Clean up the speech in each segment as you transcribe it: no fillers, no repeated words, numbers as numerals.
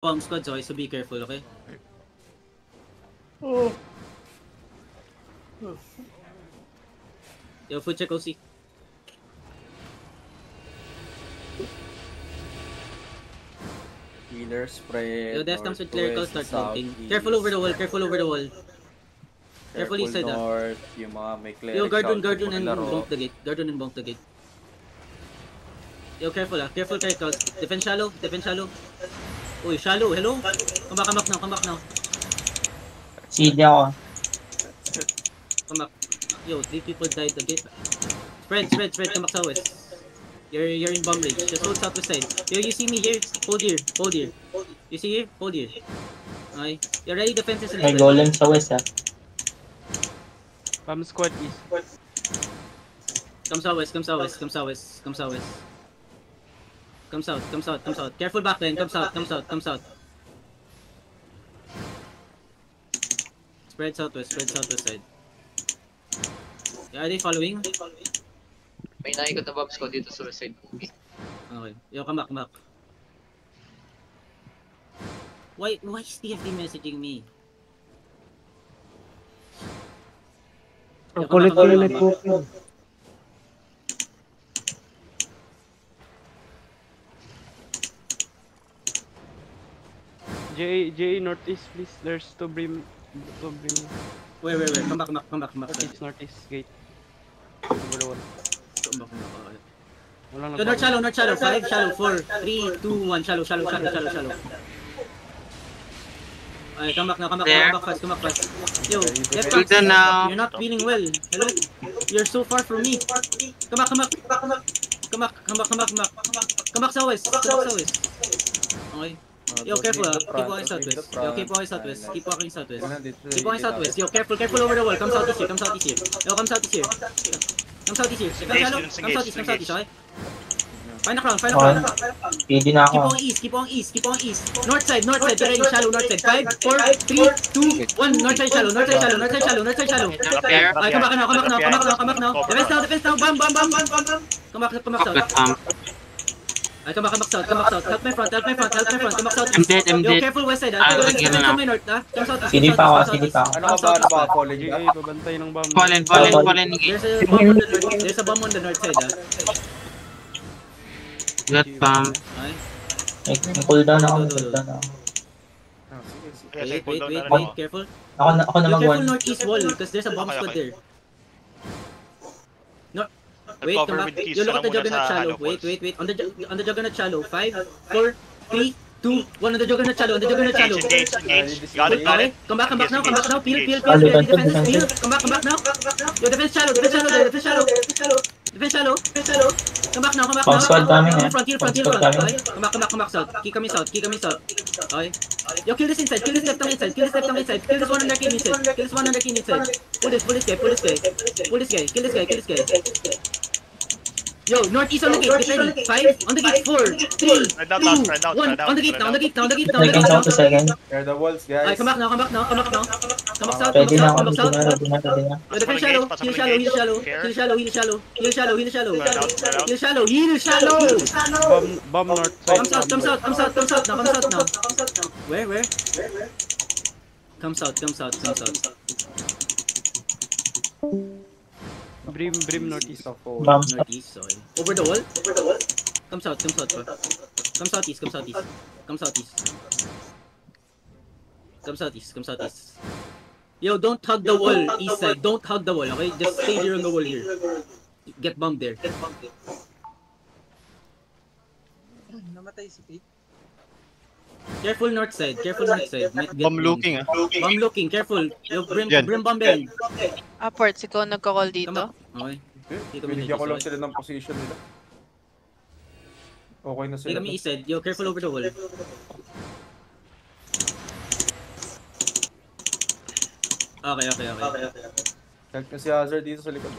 bomb squad, so be careful, okay? Oh. Yo, food check OC. Healer spread. Yo, Death comes with clerical, start looking. Careful over the wall, careful over the wall. Careful inside north, yung mga may cleric. Yo, guard rune and bonk the gate. Guard rune and bonk the gate. Yo, careful careful clericals. Defend shallow, defend shallow. Uy, shallow, hello? Come back now. CD ako. Come back. Yo, 3 people died the gate. Spread, come back southwest. You're in bomb range. Just hold southwest side. Yo, you see me here? Hold here. You see here? Hold here. Okay. You're ready defenses in May golem sa west Bomb squad is. Come south. Come south. Careful back then. Come south. Spread southwest side. Yeah, are they following? May naikot na bombs ko dito sa west side. Okay. Yo, come back. Why is TFD messaging me? Ang kulit ko. J northeast please. There's two brim. Wait. Come back. Northeast gate. Over the wall. Come back. Walang So, north shallow. 5 shallow. 4, 3, 2, 1. Shallow. Alright, come back fast. Yo, get back. You're not feeling well. Hello? You're so far from me. Come back. Come back southwest. Okay. Yo, careful Keep walking southwest. Keep walking southwest. Yo, careful over the wall. Come southeast here. Yo, come southeast here. Come southeast, okay? Find a crown. PD na ako. Keep on east. North side. Get ready, shallow, north side. 5, 4, 3, 2, 1. North side shallow. Alright, come back now. Defense now. Bam. Come back south. Alright, come back south. Help my front. Come back south. I'm dead. Yo, careful west side. Defense on my north, Come south. CD pa ako. Ano ka ba falling JA, ka? babantay ng bomb. Fallen. There's a bomb on the north side, Got bomb. Okay. May cooldown ako. Wait, careful. Ako na Careful mag-1. northeast wall, because there's a bomb squad there. Wait, come back. You look at the Juggernaut shallow. Wait. On the Juggernaut shallow. 5, 4, 3, 2, 1. On the Juggernaut shallow. Engage. Got it. Okay, come back now. Peel. Defenses, peel. Come back now. Yo, defense shallow. Come back now. Bomb squad coming, Front. Okay, come back south. Keep coming south. Okay. Yo, kill this inside. Kill this left inside. Kill this one under king inside. Pull this guy. Kill this guy. Yo, northeast on the gate. Get ready. 5 on the gate. 4, 3, 2, 1. On the gate now. Second south to second. Clear the walls, Alright, guys. come back now. Come back south. Ready na ako. Ready na. Yo, defend shallow. Heal shallow. Bomb north side. Come south now. Where? Come south. Brim northeast. Bomb squad. Northeast, sorry. Over the wall? Come south. Come southeast. Yo, don't hug the wall, east side. Don't hug the wall, okay? Just stay here on the wall here. Get bombed there. Namatay si Pete. Careful north side. Might get Bomb looking Bomb looking, careful. Yo, Yan. brim bomb Ben. Ports, ikaw nagka-call dito? Okay. Binigyan ko lang sila ng position nila. Okay na Take sila. kami east side. Yo, careful over the wall. Okay. Help na si Hazard dito sa likod.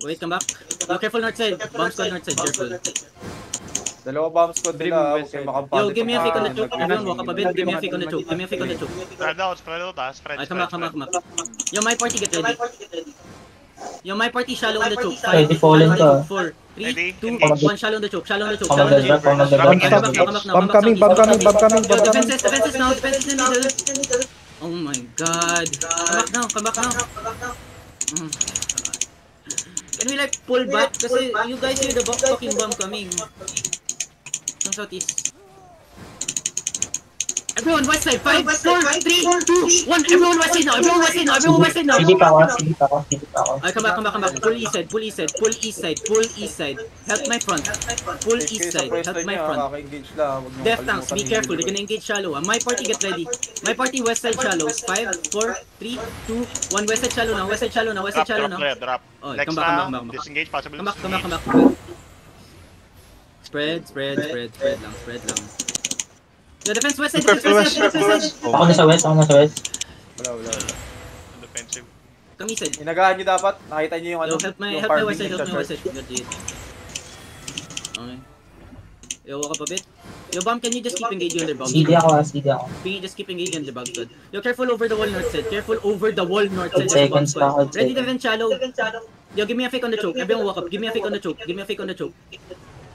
Wait, come back. Yo, careful north side. Bomb squad north side, careful. Dalawa bomb squad nila. Okay, makampante. Yo, give me a fake on the choke. Everyone walk up a bit. Give me a fake on the choke. Spread out Spread. Ay, come back. Yo, my party get ready. Yo, my party shallow on the choke. Ready, fallen ka. 4, 3, Ready? 2, Engage. 1. Shallow on the choke. Shallow on the choke. Come on Shallow on the the drop, come on the choke. drop. Come back now, come back now, Bomb come back coming, now. bomb coming, bomb coming, Yo, bomb coming. defenses now, defenses in the middle. Oh my god. Come back now. Mm. Can we like pull back? Kasi you guys hear the fucking bomb coming. From southeast. Everyone west side, 5, 4, 3, 2, 1. Everyone west side now, everyone west side now. Sige pa ako. Ay, come back. Pull east side. Help my front. Pull east side, help my front. Kaka-engage lang. Huwag niyo Death tanks, be kalimutan careful. yung They're gonna engage shallow. My party, get ready. My party, west side shallow. 5, 4, 3, 2, 1. West side shallow now. Drop. Oh, Next come back. na, disengage, possible. Come back. Spread lang. Yo, defense west side. Ako na sa west. Wala. Defensive. Come east side. Inagaan niyo dapat. Nakita niyo yung Yo, ano. help my yung west side. farming Good deal. Okay. Yo, walk up a bit. Yo, bomb, can you just keep engaging on their bomb? CD ako. Can you just keep engaging on the bomb, good? Yo, careful over the wall north side. Seconds pa ako. Ready to defend shallow. Yo, give me a fake on the choke. Everyone walk up. Give me a fake on the choke.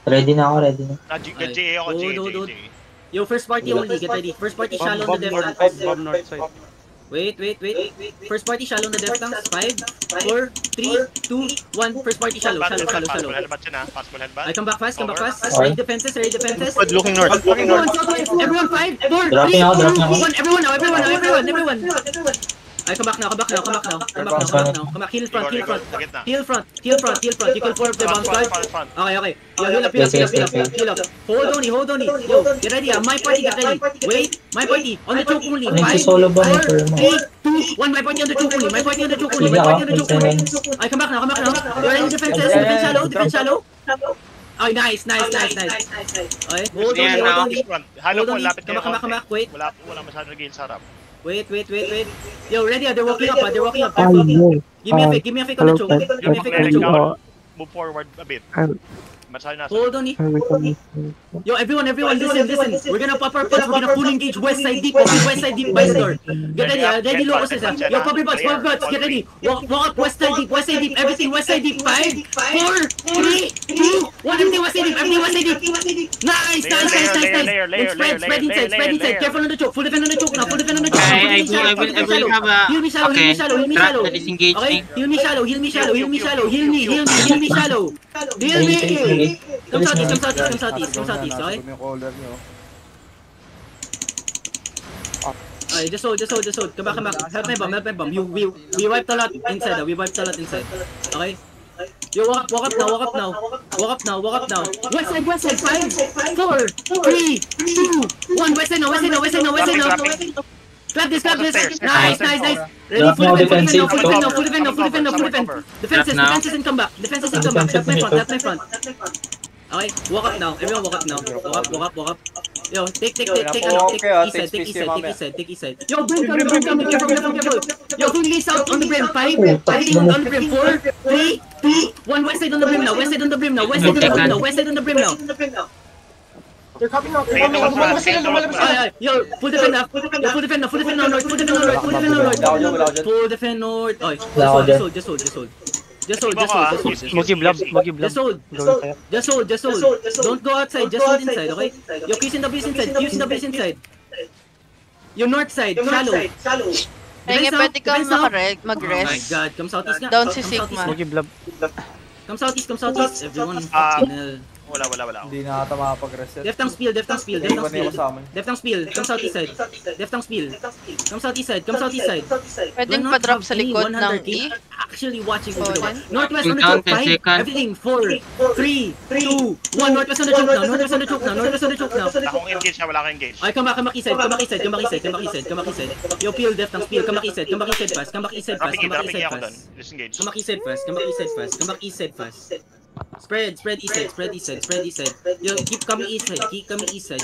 Ready na ako. GA ako, Hold. GA. Yo, first party only. Get ready. First party shallow on the Bomb def north side, tanks. bomb north side. Wait. First party shallow on the def tanks. 5, 4, 3, 2, 1. First party shallow. Possible headbutt siya na. Possible headbutt. I come back fast. Okay. Ready defenses. Looking north. Everyone 5, 4, 3, 2, 1. Dropping out. Everyone now. I come back now. Come back. Heal front. You kill 4 of the bomb squad. Okay. Yo, heal up. Hold on. Yo, get ready. My party, get ready. Wait, my party. On the choke only. 5, 4, 3, 2, 1. My party on the choke only. I come back now. You're in defenses. Defense shallow. Oh, nice. Okay, hold on. Halo mo, lapit kayo. Come back. Wait. Wala masyadong nag-heal sa harap. Wait. Yo, ready? They're walking up. Careful. Give me a fake on the choke. Move forward a bit. Masyado nasa. Hold on. Yo, everyone, listen. We're gonna pop our punch. We're gonna full engage west side deep by the door. Get ready, ready locals. Yo, pop your butts. Get ready. Walk up west side deep. Everything west side deep. 5, 4, 3, 2, 1. Everything west side deep. Nice. Spread inside. Careful on the choke. Full defend on the choke now. I will have a... Heal me shallow. Trap that is engaging. Okay, heal me shallow. Heal me shallow. Heal me. Come southeast, okay? Yung collar niyo. Alright, just hold. Come back. Help my bomb. We wiped a lot inside. Okay? Yo, walk up now. West side. 5, 4, 3, 2, 1. West side now. Clap this. Nice. Ready, full defend now. Defenses and come back. Help my front. Okay, walk up now. Everyone walk up now. Walk up. Yo, take east side. Yo, brim coming. Careful. Yo, full leads out on the brim. 5, on the brim. 4, 3, 2, 1. West side on the brim now. They're coming out. Yo, full defend now. Full defend north. Full defend north. Oh, just hold. Just hold. Don't go outside. Just hold inside, okay? Yo, Q's inside. Yo, north side, shallow. Ay, nga pwede kang now. mag-rest. Oh my god, come southeast nga. Down si Sigma. Come southeast. Everyone fucking hell. Wala. Hindi na ata makapag-reset. Def tank spiel. Come southeast side. Def tank spiel. Come southeast side. Pwedeng pa-drop sa likod ng E. Actually watching over the Oh, wall. Northwest on the Count choke. 10 seconds. Everything. 4, 3, 2, 1. Northwest on the choke now. Wala akong engage na, wala akong engage. Ay, come back east side. Yo, peel def tank spiel. Come back east side fast. Dropping ako dun. Disengage. Come back east side fast. Spread east side. Yo, keep coming east side.